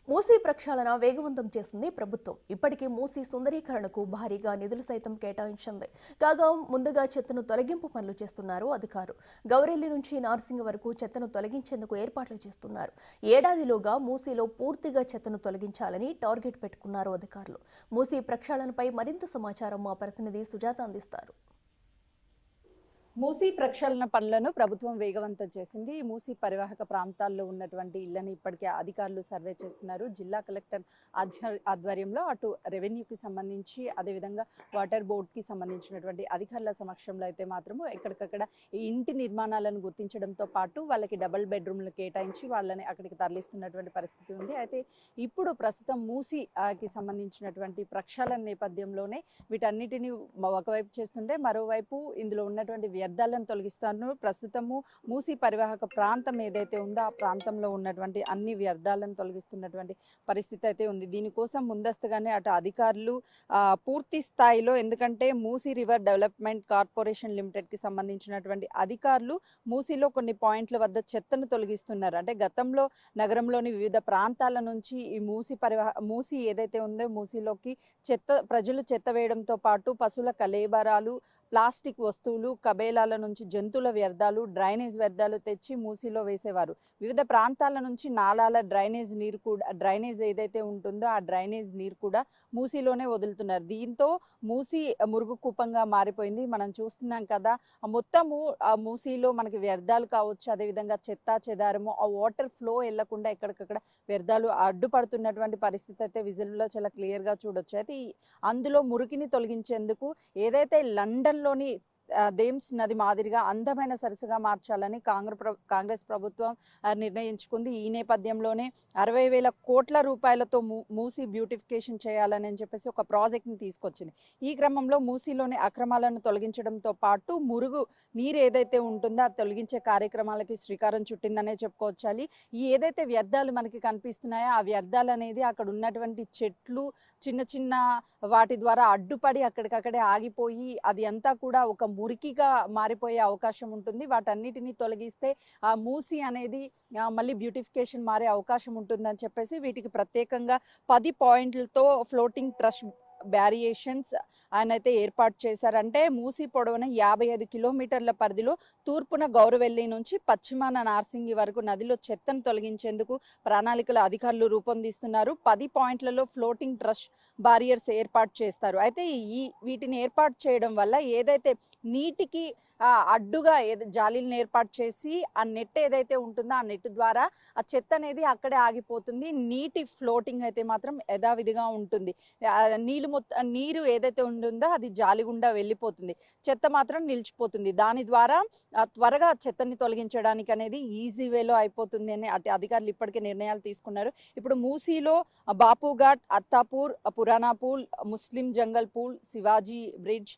మూసీ ప్రక్షాళన వేగవంతం చేసింది ప్రభుత్వం. ఇప్పటికీ మూసీ సుందరీకరణకు భారీగా నిధులు సైతం కేటాయించింది. కాగా ముందుగా చెత్తను తొలగింపు పనులు చేస్తున్నారు అధికారులు. గౌరెల్లి నుంచి నార్సింగ్ వరకు చెత్తను తొలగించేందుకు ఏర్పాట్లు చేస్తున్నారు. ఏడాదిలోగా మూసీలో పూర్తిగా చెత్తను తొలగించాలని టార్గెట్ పెట్టుకున్నారు అధికారులు. మూసీ ప్రక్షాళనపై మరింత సమాచారం మా ప్రతినిధి సుజాత అందిస్తారు. మూసీ ప్రక్షాళన పనులను ప్రభుత్వం వేగవంతం చేసింది. మూసీ పరివాహక ప్రాంతాల్లో ఉన్నటువంటి ఇళ్లను ఇప్పటికే అధికారులు సర్వే చేస్తున్నారు. జిల్లా కలెక్టర్ ఆధ్వర్యంలో అటు రెవెన్యూకి సంబంధించి అదేవిధంగా వాటర్ బోర్డుకి సంబంధించినటువంటి అధికారుల సమక్షంలో అయితే మాత్రము ఎక్కడికక్కడ ఈ ఇంటి నిర్మాణాలను గుర్తించడంతో పాటు వాళ్ళకి డబుల్ బెడ్రూమ్లు కేటాయించి వాళ్ళని అక్కడికి తరలిస్తున్నటువంటి పరిస్థితి ఉంది. అయితే ఇప్పుడు ప్రస్తుతం మూసీకి సంబంధించినటువంటి ప్రక్షాళన నేపథ్యంలోనే వీటన్నిటిని ఒకవైపు చేస్తుంటే మరోవైపు ఇందులో ఉన్నటువంటి వ్యర్థాలను తొలగిస్తాను. ప్రస్తుతము మూసీ పరివాహక ప్రాంతం ఏదైతే ఉందో ఆ ప్రాంతంలో ఉన్నటువంటి అన్ని వ్యర్థాలను తొలగిస్తున్నటువంటి పరిస్థితి అయితే ఉంది. దీనికోసం ముందస్తుగానే అటు అధికారులు పూర్తి స్థాయిలో, ఎందుకంటే Musi river development corporation limited కి సంబంధించినటువంటి అధికారులు మూసీలో కొన్ని పాయింట్ల వద్ద చెత్తను తొలగిస్తున్నారు. అంటే గతంలో నగరంలోని వివిధ ప్రాంతాల నుంచి ఈ మూసీ ఏదైతే ఉందో మూసీలోకి ప్రజలు చెత్త వేయడంతో పాటు పశువుల కళేబరాలు, ప్లాస్టిక్ వస్తువులు, కబేలాల నుంచి జంతువుల వ్యర్థాలు, డ్రైనేజ్ వ్యర్థాలు తెచ్చి మూసీలో వేసేవారు. వివిధ ప్రాంతాల నుంచి నాలాల డ్రైనేజ్ ఏదైతే ఉంటుందో ఆ డ్రైనేజ్ నీరు కూడా మూసీలోనే వదులుతున్నారు. దీంతో మూసీ మురుగు కూపంగా మారిపోయింది. మనం చూస్తున్నాం కదా, మొత్తము ఆ మూసీలో మనకి వ్యర్థాలు కావచ్చు, అదేవిధంగా చెత్త చెదారము, ఆ వాటర్ ఫ్లో వెళ్లకుండా ఎక్కడికక్కడ వ్యర్థాలు అడ్డుపడుతున్నటువంటి పరిస్థితి అయితే విజువల్లో చాలా క్లియర్ గా చూడొచ్చు. అయితే అందులో మురికిని తొలగించేందుకు ఏదైతే లండన్లోని థేమ్స్ నది మాదిరిగా అందమైన సరస్సుగా మార్చాలని కాంగ్రెస్ ప్రభుత్వం నిర్ణయించుకుంది. ఈ నేపథ్యంలోనే 60,000 కోట్ల రూపాయలతో మూసీ బ్యూటిఫికేషన్ చేయాలని చెప్పేసి ఒక ప్రాజెక్ట్ని తీసుకొచ్చింది. ఈ క్రమంలో మూసీలోని అక్రమాలను తొలగించడంతో పాటు మురుగు నీరు ఏదైతే ఉంటుందో అది తొలగించే కార్యక్రమాలకి శ్రీకారం చుట్టిందనే చెప్పుకోవచ్చాలి. ఈ ఏదైతే వ్యర్థాలు మనకి కనిపిస్తున్నాయో ఆ వ్యర్థాలు అనేది అక్కడ ఉన్నటువంటి చెట్లు చిన్న చిన్న వాటి ద్వారా అడ్డుపడి అక్కడికక్కడే ఆగిపోయి అది అంతా కూడా ఒక మురికిగా మారిపోయే అవకాశం ఉంటుంది. వాటన్నిటిని తొలగిస్తే ఆ మూసీ అనేది మళ్ళీ బ్యూటిఫికేషన్ మారే అవకాశం ఉంటుందని చెప్పేసి వీటికి ప్రత్యేకంగా 10 పాయింట్లతో ఫ్లోటింగ్ ట్రష్ బ్యారియేషన్స్ ఆయన అయితే ఏర్పాటు చేశారంటే మూసీ పొడవున 55 కిలోమీటర్ల పరిధిలో తూర్పున గౌరవెల్లి నుంచి పశ్చిమాన నార్సింగి వరకు నదిలో చెత్తను తొలగించేందుకు ప్రణాళికల అధికారులు రూపొందిస్తున్నారు. 10 పాయింట్లలో ఫ్లోటింగ్ ట్రష్ బారియర్స్ ఏర్పాటు చేస్తారు. అయితే వీటిని ఏర్పాటు చేయడం వల్ల ఏదైతే నీటికి అడ్డుగా జాలీలను ఏర్పాటు చేసి ఆ నెట్ ఏదైతే ఉంటుందో ఆ నెట్ ద్వారా ఆ చెత్త అనేది అక్కడే ఆగిపోతుంది. నీటి ఫ్లోటింగ్ అయితే మాత్రం యథావిధిగా ఉంటుంది. నీరు ఏదైతే ఉంటుందో అది జాలి గుండా వెళ్ళిపోతుంది, చెత్త మాత్రం నిలిచిపోతుంది. దాని ద్వారా త్వరగా చెత్తని తొలగించడానికి అనేది ఈజీ వేలో అయిపోతుంది అని అధికారులు ఇప్పటికే నిర్ణయాలు తీసుకున్నారు. ఇప్పుడు మూసీలో బాపుఘాట్, అత్తాపూర్, పురాణాపూల్, ముస్లిం జంగల్ పూల్, శివాజీ బ్రిడ్జ్,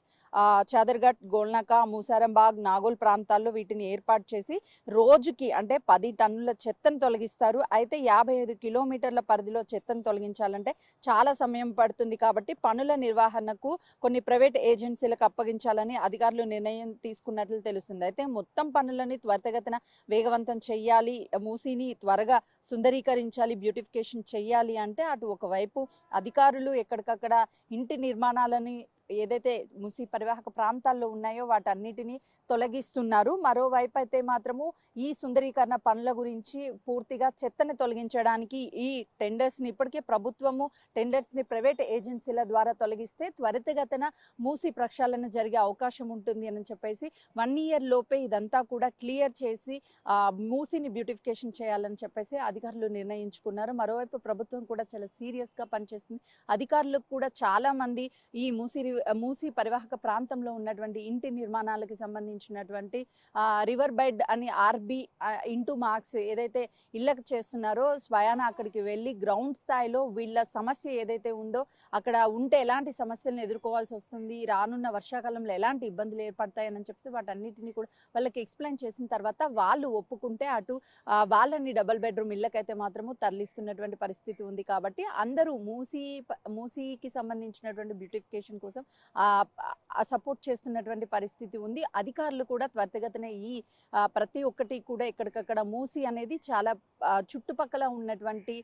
చాదర్ఘట్, గోల్నాక, మూసారంబాగ్, నాగోల్ ప్రాంతాల్లో వీటిని ఏర్పాటు చేసి రోజుకి అంటే 10 టన్నుల చెత్తను తొలగిస్తారు. అయితే 55 కిలోమీటర్ల పరిధిలో చెత్తను తొలగించాలంటే చాలా సమయం పడుతుంది. కాబట్టి పనుల నిర్వహణకు కొన్ని ప్రైవేట్ ఏజెన్సీలకు అప్పగించాలని అధికారులు నిర్ణయం తీసుకున్నట్లు తెలుస్తుంది. అయితే మొత్తం పనులని త్వరితగతిన వేగవంతం చెయ్యాలి, మూసీని త్వరగా సుందరీకరించాలి, బ్యూటిఫికేషన్ చెయ్యాలి అంటే అటు ఒకవైపు అధికారులు ఎక్కడికక్కడ ఇంటి నిర్మాణాలని ఏదైతే మూసీ పరివాహక ప్రాంతాల్లో ఉన్నాయో వాటన్నిటిని తొలగిస్తున్నారు. మరోవైపు అయితే మాత్రము ఈ సుందరీకరణ పనుల గురించి పూర్తిగా చెత్తని తొలగించడానికి ఈ టెండర్స్ని ఇప్పటికే ప్రభుత్వము టెండర్స్ని ప్రైవేట్ ఏజెన్సీల ద్వారా తొలగిస్తే త్వరితగతిన మూసీ ప్రక్షాళన జరిగే అవకాశం ఉంటుంది అని చెప్పేసి 1 ఇయర్ లోపే ఇదంతా కూడా క్లియర్ చేసి మూసీని బ్యూటిఫికేషన్ చేయాలని చెప్పేసి అధికారులు నిర్ణయించుకున్నారు. మరోవైపు ప్రభుత్వం కూడా చాలా సీరియస్గా పనిచేస్తుంది. అధికారులకు కూడా చాలా మంది ఈ మూసీ పరివాహక ప్రాంతంలో ఉన్నటువంటి ఇంటి నిర్మాణాలకు సంబంధించినటువంటి రివర్ బెడ్ అని ఆర్బి ఇంటూ మార్క్స్ ఏదైతే ఇళ్ళకి చేస్తున్నారో స్వయాన అక్కడికి వెళ్ళి గ్రౌండ్ స్థాయిలో వీళ్ళ సమస్య ఏదైతే ఉందో అక్కడ ఉంటే ఎలాంటి సమస్యలను ఎదుర్కోవాల్సి వస్తుంది, రానున్న వర్షాకాలంలో ఎలాంటి ఇబ్బందులు ఏర్పడతాయని చెప్పేసి వాటన్నిటిని కూడా వాళ్ళకి ఎక్స్ప్లెయిన్ చేసిన తర్వాత వాళ్ళు ఒప్పుకుంటే అటు వాళ్ళని డబుల్ బెడ్రూమ్ ఇళ్ళకైతే మాత్రము తరలిస్తున్నటువంటి పరిస్థితి ఉంది. కాబట్టి అందరూ మూసీకి సంబంధించినటువంటి బ్యూటిఫికేషన్ కోసం సపోర్ట్ చేస్తున్నటువంటి పరిస్థితి ఉంది. అధికారులు కూడా త్వరితగతిన ఈ ప్రతి ఒక్కటి కూడా ఎక్కడికక్కడ మూసి అనేది చాలా చుట్టుపక్కల ఉన్నటువంటి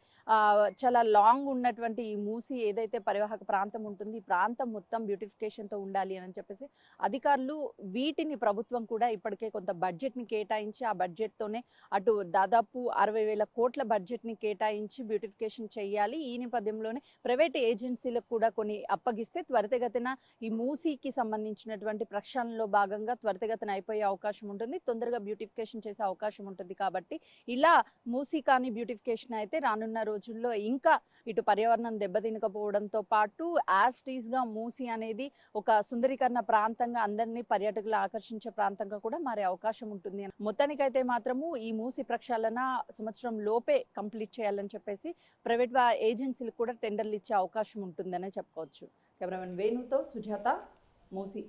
చాలా లాంగ్ ఉన్నటువంటి ఈ మూసి ఏదైతే పరివాహక ప్రాంతం ఉంటుంది, ఈ ప్రాంతం మొత్తం బ్యూటిఫికేషన్తో ఉండాలి అని చెప్పేసి అధికారులు వీటిని ప్రభుత్వం కూడా ఇప్పటికే కొంత బడ్జెట్ని కేటాయించి ఆ బడ్జెట్తోనే అటు దాదాపు 60,000 కోట్ల బడ్జెట్ని కేటాయించి బ్యూటిఫికేషన్ చేయాలి. ఈ నేపథ్యంలోనే ప్రైవేట్ ఏజెన్సీలకు కూడా కొన్ని అప్పగిస్తే త్వరితగతిన ఈ మూసీకి సంబంధించినటువంటి ప్రక్షాళనలో భాగంగా త్వరితగతిన అయిపోయే అవకాశం ఉంటుంది, తొందరగా బ్యూటిఫికేషన్ చేసే అవకాశం ఉంటుంది. కాబట్టి ఇలా మూసీ కానీ బ్యూటిఫికేషన్ అయితే రానున్న రోజుల్లో ఇంకా ఇటు పర్యావరణం దెబ్బతినకపోవడంతో పాటు గా మూసీ అనేది ఒక సుందరీకరణ ప్రాంతంగా అందరినీ పర్యాటకులు ఆకర్షించే ప్రాంతంగా కూడా మారే అవకాశం ఉంటుంది. మొత్తానికైతే మాత్రము ఈ మూసీ ప్రక్షాళన సంవత్సరం లోపే కంప్లీట్ చేయాలని చెప్పేసి ప్రైవేట్ ఏజెన్సీలకు కూడా టెండర్లు ఇచ్చే అవకాశం ఉంటుందనే చెప్పుకోవచ్చు. కెమెరామెన్ వేణుతో సుజాత, మూసీ.